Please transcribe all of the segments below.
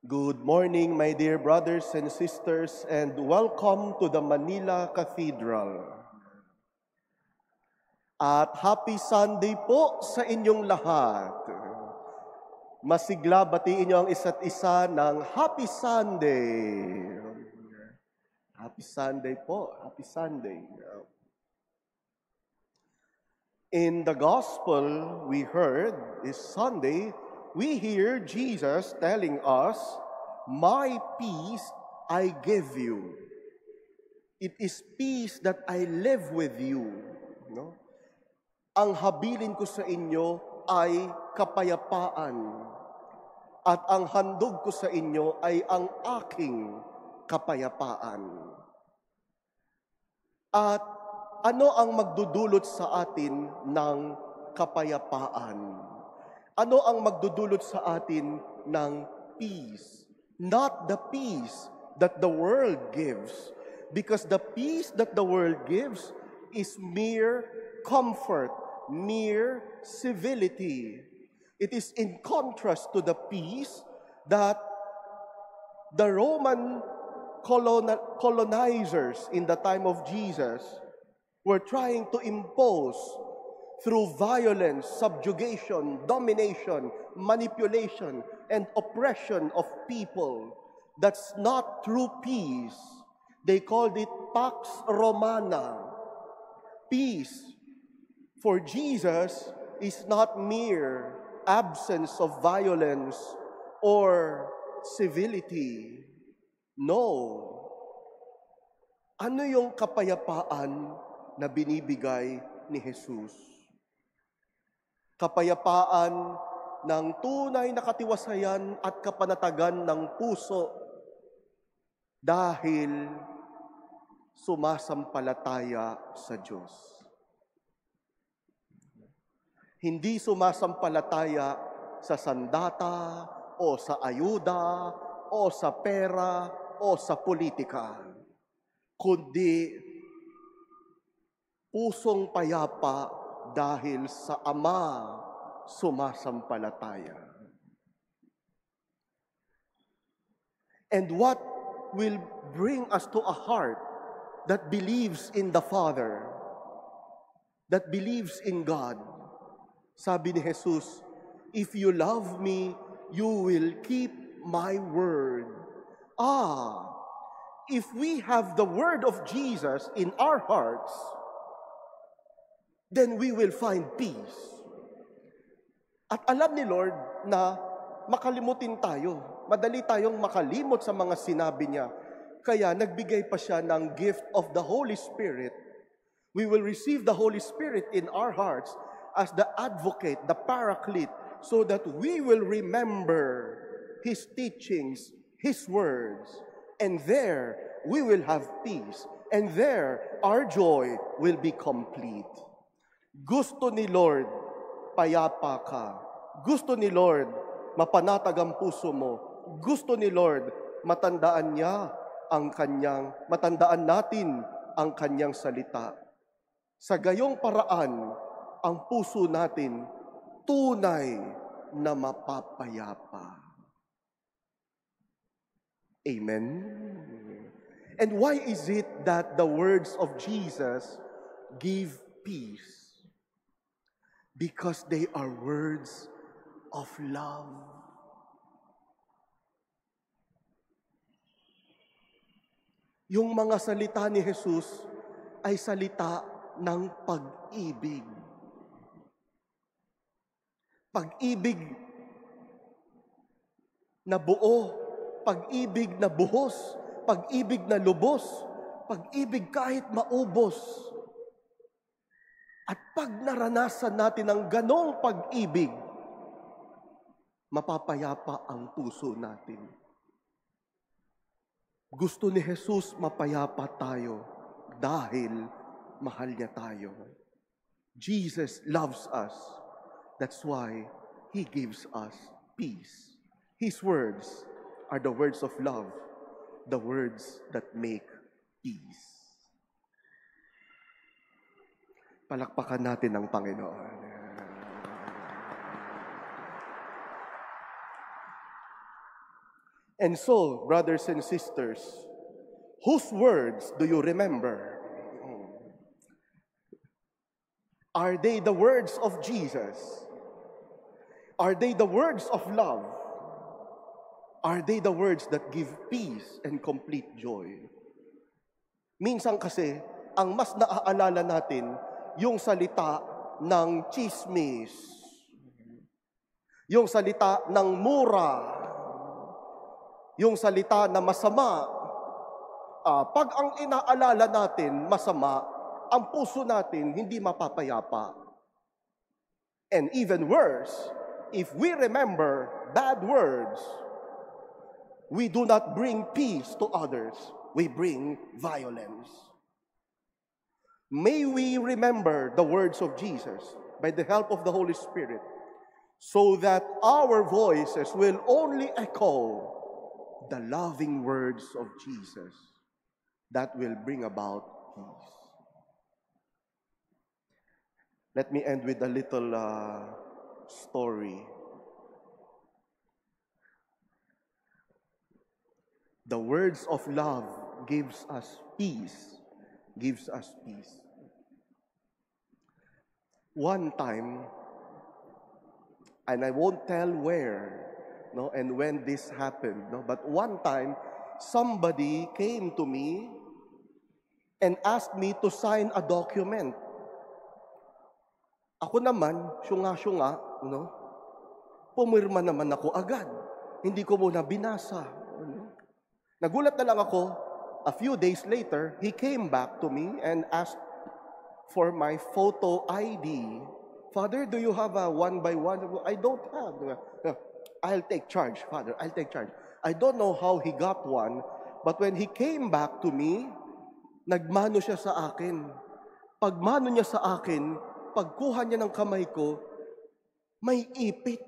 Good morning, my dear brothers and sisters, and welcome to the Manila Cathedral. At happy Sunday po sa inyong lahat. Masigla batiin niyo ang isa't isa ng Happy Sunday. Happy Sunday po, Happy Sunday. In the gospel we heard this Sunday, we hear Jesus telling us, "My peace I give you. It is peace that I live with you." No? Ang habilin ko sa inyo ay kapayapaan. At ang handog ko sa inyo ay ang aking kapayapaan. At ano ang magdudulot sa atin ng kapayapaan? Ano ang magdudulot sa atin ng peace? Not the peace that the world gives. Because the peace that the world gives is mere comfort, mere civility. It is in contrast to the peace that the Roman colonizers in the time of Jesus were trying to impose through violence, subjugation, domination, manipulation, and oppression of people. That's not true peace. They called it Pax Romana. Peace for Jesus is not mere absence of violence or civility. No. Ano yung kapayapaan na binibigay ni Jesus? Kapayapaan ng tunay na katiwasayan at kapanatagan ng puso dahil sumasampalataya sa Diyos. Hindi sumasampalataya sa sandata o sa ayuda o sa pera o sa politika, kundi pusong payapa dahil sa Ama sumasampalataya. And what will bring us to a heart that believes in the Father, that believes in God? Sabi ni Jesus, "If you love me, you will keep my word." If we have the word of Jesus in our hearts, then we will find peace. At alam ni Lord na makalimutin tayo. Madali tayong makalimot sa mga sinabi niya. Kaya nagbigay pa siya ng gift of the Holy Spirit. We will receive the Holy Spirit in our hearts as the advocate, the paraclete, so that we will remember His teachings, His words, and there we will have peace, and there our joy will be complete. Gusto ni Lord, payapa ka. Gusto ni Lord, mapanatag ang puso mo. Gusto ni Lord, matandaan natin ang kanyang salita. Sa gayong paraan, ang puso natin tunay na mapapayapa. Amen? And why is it that the words of Jesus give peace? Because they are words of love. Yung mga salita ni Jesus ay salita ng pag-ibig. Pag-ibig na buo, pag-ibig na buhos, pag-ibig na lubos, pag-ibig kahit maubos. At pag naranasan natin ang ganong pag-ibig, mapapayapa ang puso natin. Gusto ni Jesus mapayapa tayo dahil mahal niya tayo. Jesus loves us. That's why He gives us peace. His words are the words of love, the words that make peace. Palakpakan natin ang Panginoon. And so, brothers and sisters, whose words do you remember? Are they the words of Jesus? Are they the words of love? Are they the words that give peace and complete joy? Minsan kasi, ang mas naaalala natin, yung salita ng chismis, yung salita ng mura, yung salita na masama. Pag ang inaalala natin masama, ang puso natin hindi mapapayapa. And even worse, if we remember bad words, we do not bring peace to others. We bring violence. May we remember the words of Jesus by the help of the Holy Spirit so that our voices will only echo the loving words of Jesus that will bring about peace. Let me end with a little story. The words of love gives us peace. Gives us peace. One time, and I won't tell where, no, and when this happened, no, but one time, somebody came to me and asked me to sign a document. Ako naman, syunga-syunga, no, pumirma naman ako agad. Hindi ko muna binasa. Nagulat na lang ako. A few days later, he came back to me and asked for my photo ID. Father, do you have a one by one? I don't have. I'll take charge, Father. I'll take charge. I don't know how he got one, but when he came back to me, nagmano siya sa akin. Pagmano niya sa akin, pagkuha niya ng kamay ko, may ipit.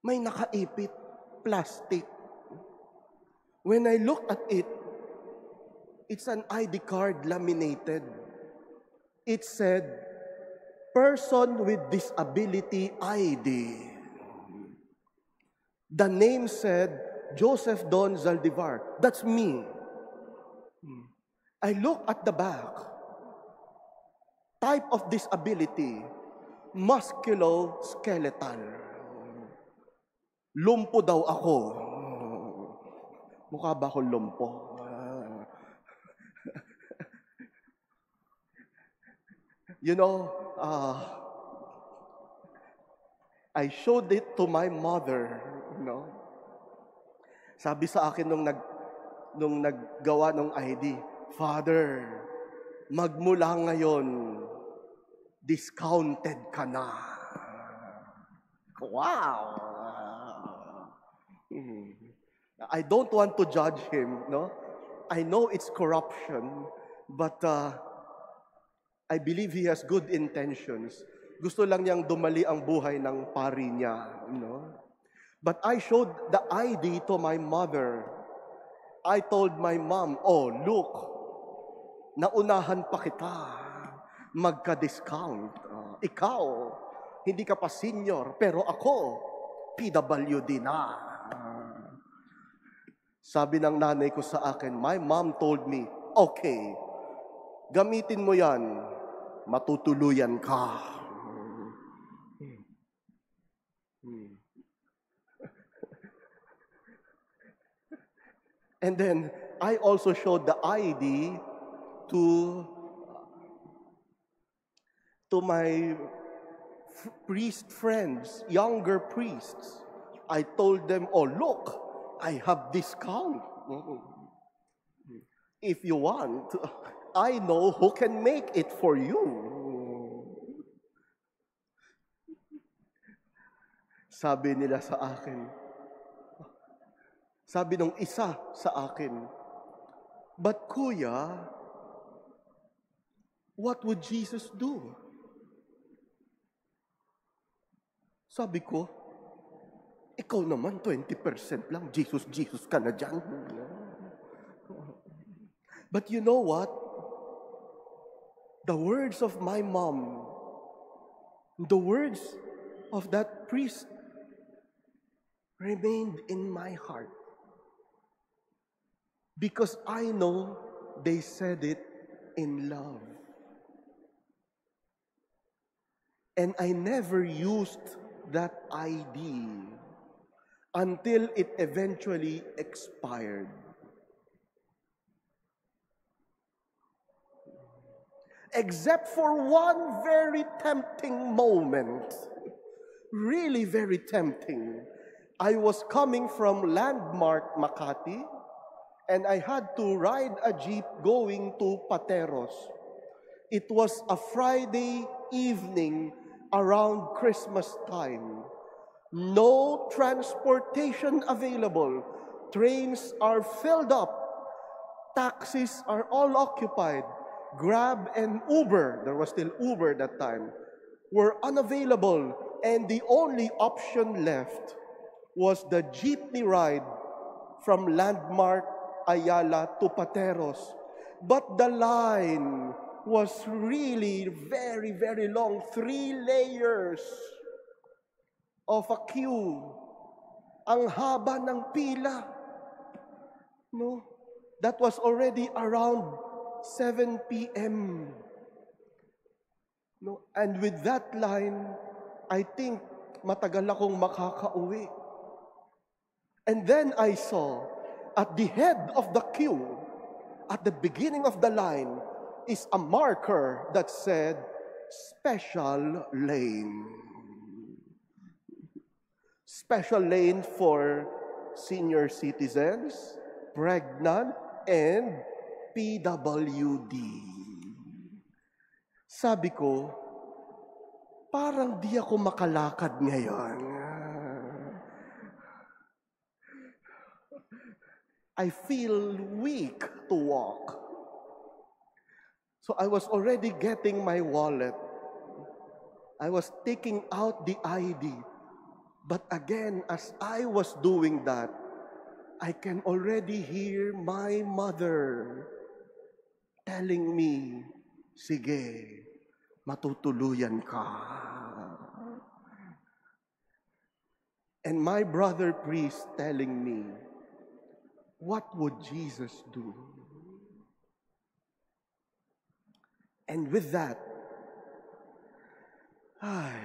May nakaipit. Plastic. When I looked at it, it's an ID card laminated. It said, Person with Disability ID. The name said, Joseph Don Zaldivar. That's me. I look at the back. Type of disability, musculoskeletal. Lumpo daw ako. Mukha ba akong lumpo? You know, I showed it to my mother, you know. Sabi sa akin nung naggawa ng ID, Father, magmula ngayon, discounted ka na. Wow! I don't want to judge him, no? I know it's corruption, but I believe he has good intentions. Gusto lang niyang dumali ang buhay ng pari niya, no? But I showed the ID to my mother. I told my mom, oh, look, naunahan pa kita. Magka-discount. Ikaw, hindi ka pa senior, pero ako, PWD na. Sabi ng nanay ko sa akin, my mom told me, okay, gamitin mo yan, matutuluyan ka. And then, I also showed the ID to my priest friends, younger priests. I told them, oh, look, I have discount. If you want, I know who can make it for you. Sabi nila sa akin, sabi nung isa sa akin, but kuya, what would Jesus do? Sabi ko, ikaw naman, 20% lang. Jesus ka na dyan. But you know what? The words of my mom, the words of that priest, remained in my heart. Because I know they said it in love. And I never used that ID until it eventually expired. Except for one very tempting moment, really very tempting. I was coming from Landmark, Makati, and I had to ride a jeep going to Pateros. It was a Friday evening around Christmas time. No transportation available. Trains are filled up. Taxis are all occupied. Grab and Uber, there was still Uber that time, were unavailable. And the only option left was the jeepney ride from Landmark, Ayala to Pateros. But the line was really very, very long. 3 layers of a queue. Ang haba ng pila. No? That was already around 7 p.m. No? And with that line, I think matagal akong makakauwi. And then I saw at the head of the queue, at the beginning of the line, is a marker that said, special lane. Special lane for senior citizens, pregnant, and PWD. Sabi ko, parang di ako makalakad ngayon. I feel weak to walk. So I was already getting my wallet. I was taking out the ID. But again, as I was doing that, I can already hear my mother telling me, sige, matutuluyan ka. And my brother priest telling me, what would Jesus do? And with that, I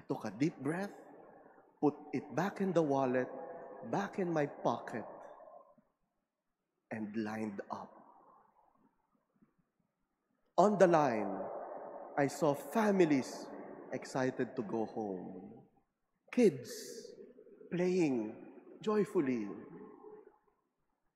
took a deep breath, put it back in the wallet, back in my pocket, and lined up. On the line, I saw families excited to go home. Kids playing joyfully.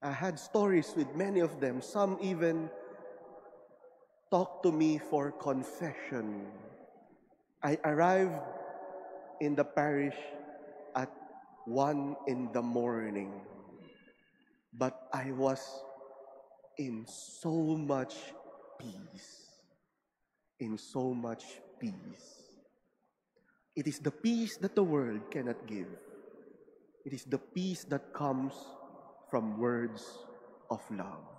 I had stories with many of them. Some even talked to me for confession. I arrived in the parish at 1 in the morning. But I was in so much peace. In so much peace. It is the peace that the world cannot give. It is the peace that comes from words of love.